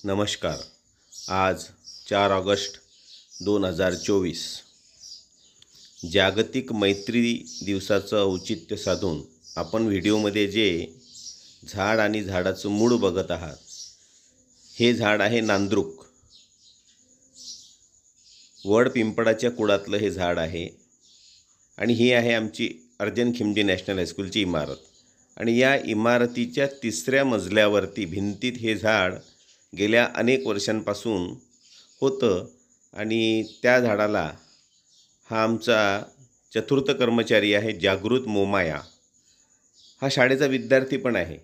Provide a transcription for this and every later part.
नमस्कार। आज 4 ऑगस्ट 2024 जागतिक मैत्री दिवसाचं औचित्य साधून आपण व्हिडिओमध्ये जे झाड आणि झाडाचं मूळ बघत आहात, हे झाड आहे नांद्रुक। वड पिंपळाच्या कुळातलं हे झाड आहे आणि ही आहे आमची अर्जन खिमजी नॅशनल हायस्कूलची इमारत। आणि या इमारतीच्या 3ऱ्या मजल्यावरती भिंतीत हे झाड गेल्या अनेक वर्षांपासून होतं आणि त्या झाडाला हा आमचा चतुर्थ कर्मचारी आहे जागृत मोमाया। हा शाळेचा विद्यार्थी पण आहे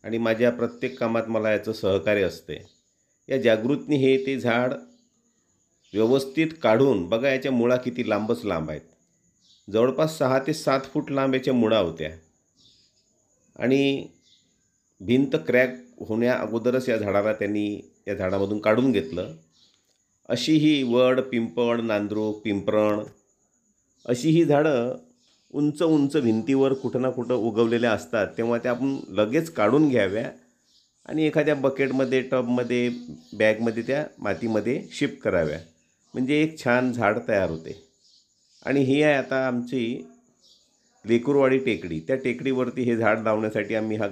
आणि माझ्या प्रत्येक कामात मला याचं सहकार्य असते। या जागृतनी हे ते झाड व्यवस्थित काढून बघा, याच्या मुळा किती लांबच लांब आहेत। जवळपास 6 ते 7 फूट लांब याच्या मुळा होत्या आणि भिंत क्रॅक होण्या अगोदरच या झाडाला त्यांनी या झाडामधून काढून घेतलं। अशी ही वड, पिंपळ, नांद्रुक, पिंपरण अशी ही झाडं उंच उंच भिंतीवर कुठं ना कुठं उगवलेल्या असतात, तेव्हा त्या आपण लगेच काढून घ्याव्या आणि एखाद्या बकेटमध्ये, टबमध्ये, बॅगमध्ये त्या मातीमध्ये शिफ्ट कराव्या, म्हणजे एक छान झाड तयार होते। आणि ही आहे आता आमची लेकुरवाडी टेकडी। त्या टेकडीवरती हे झाड लावण्यासाठी आम्ही हा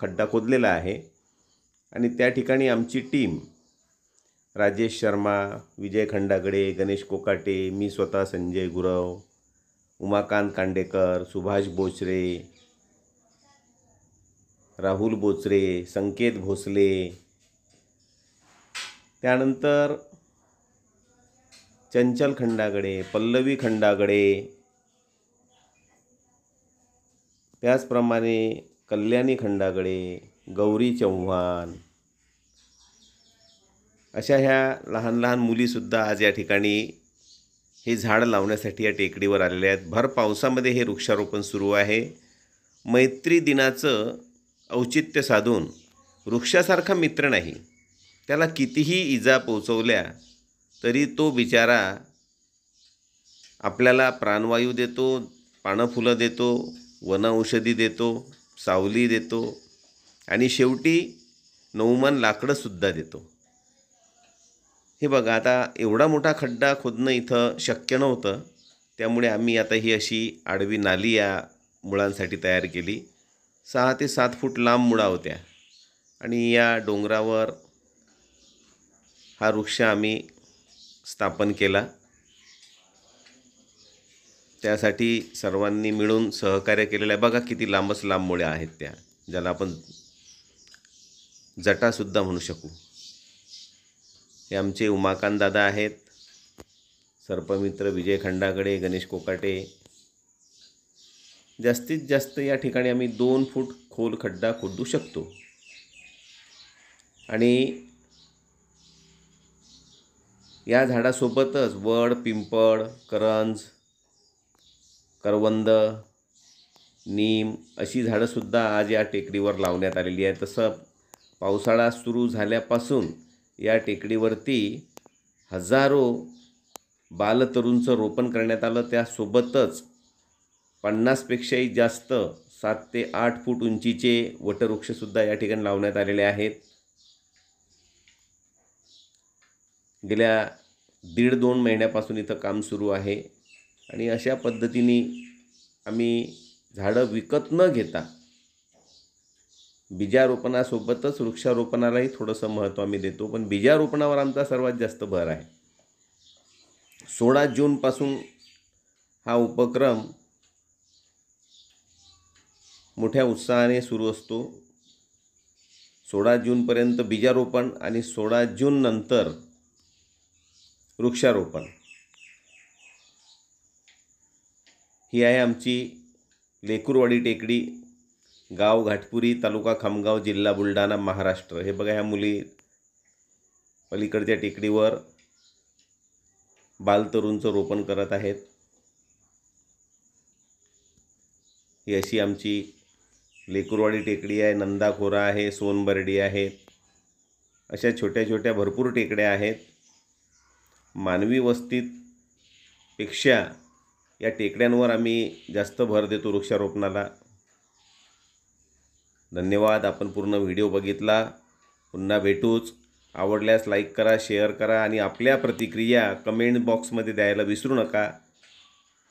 खड्डा खोदलेला आहे आणि त्या ठिकाणी आमची टीम राजेश शर्मा, विजय खंडागडे, गणेश कोकाटे, मी स्वतः संजय गुरव, उमाकांत कांडेकर, सुभाष बोचरे, राहुल बोचरे, संकेत भोसले, त्यानंतर चंचल खंडागडे, पल्लवी खंडागडे, त्याचप्रमाणे कल्याणी खंडागडे, गौरी चव्हाण, अशा ह्या लहान लहान मुलीसुद्धा आज या ठिकाणी हे झाड लावण्यासाठी या टेकडीवर आलेले आहेत। भर पावसामध्ये हे वृक्षारोपण सुरू आहे। मैत्री दिनाचं औचित्य साधून वृक्षासारखा मित्र नाही, त्याला कितीही इजा पोचवल्या तरी तो बिचारा आपल्याला प्राणवायू देतो, पानं फुलं देतो, वनौषधी देतो, सावली देतो आणि शेवटी नवमान लाकडंसुद्धा देतो। हे बघा, आता एवढा मोठा खड्डा खोदणं इथं शक्य नव्हतं, त्यामुळे आम्ही आता ही अशी आडवी नाली या मुळांसाठी तयार केली। 6 ते 7 फूट लांब मुळा होत्या आणि या डोंगरावर हा वृक्ष आम्ही स्थापन केला। त्यासाठी सर्वांनी मिळून सहकार्य केलेलं आहे। बघा किती लांबच लांब मुळ्या आहेत त्या, ज्याला आपण जटासुद्धा म्हणू शकू। हे आमचे उमाकांत दादा आहेत, सर्पमित्र विजय खंडागडे, गणेश कोकाटे। जास्तीत जास्त या ठिकाणी आम्ही 2 फूट खोल खड्डा खोदू शकतो आणि या झाडासोबतच वड, पिंपळ, करंज, करवंद, नीम अशी झाडंसुद्धा आज या टेकडीवर लावण्यात आलेली आहेत। तसं पावसाळा सुरू झाल्यापासून या टेकडीवरती हजारो बालतरूंचं रोपण करण्यात आलं। त्यासोबतच 50पेक्षाही जास्त 7 ते 8 फूट उंचीचे वटवृक्षसुद्धा या ठिकाणी लावण्यात आलेले आहेत। गेल्या 1.5-2 महिन्यापासून इथं काम सुरू आहे आणि अशा पद्धतीने आम्ही झाडं विकत न घेता बीजारोपणासोबतच वृक्षारोपणालाही थोडंसं महत्त्व आम्ही देतो, पण बीजारोपणावर आमचा सर्वात जास्त भर आहे। 16 जूनपासून हा उपक्रम मोठ्या उत्साहाने सुरू असतो। 16 जूनपर्यंत बीजारोपण आणि 16 जून नंतर वृक्षारोपण। ही आहे आमची लेकुरवाडी टेकडी, गाव घाटपुरी, तालुका खामगाव, जिल्हा बुलढाणा, महाराष्ट्र। हे बघा, ह्या मुली पलीकडच्या टेकडीवर बालतरूंचं रोपण करत आहेत। ही अशी आमची लेकुरवाडी टेकडी आहे। नंदाखोरा आहे, सोनबर्डी आहेत, अशा छोट्या छोट्या भरपूर टेकड्या आहेत। मानवी वस्तीपेक्षा या टेकड्यांवर आम्ही जास्त भर देतो वृक्षारोपणाला। धन्यवाद, आपण पूर्ण व्हिडिओ बघितला। पुन्हा भेटूच। आवडल्यास लाईक करा, शेअर करा आणि आपल्या प्रतिक्रिया कमेंट बॉक्समध्ये द्यायला विसरू नका.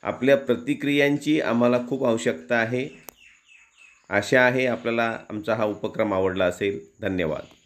आपल्या प्रतिक्रियांची आम्हाला खूप आवश्यकता आहे. आशा आहे आपल्याला आमचा हा उपक्रम आवडला असेल. धन्यवाद.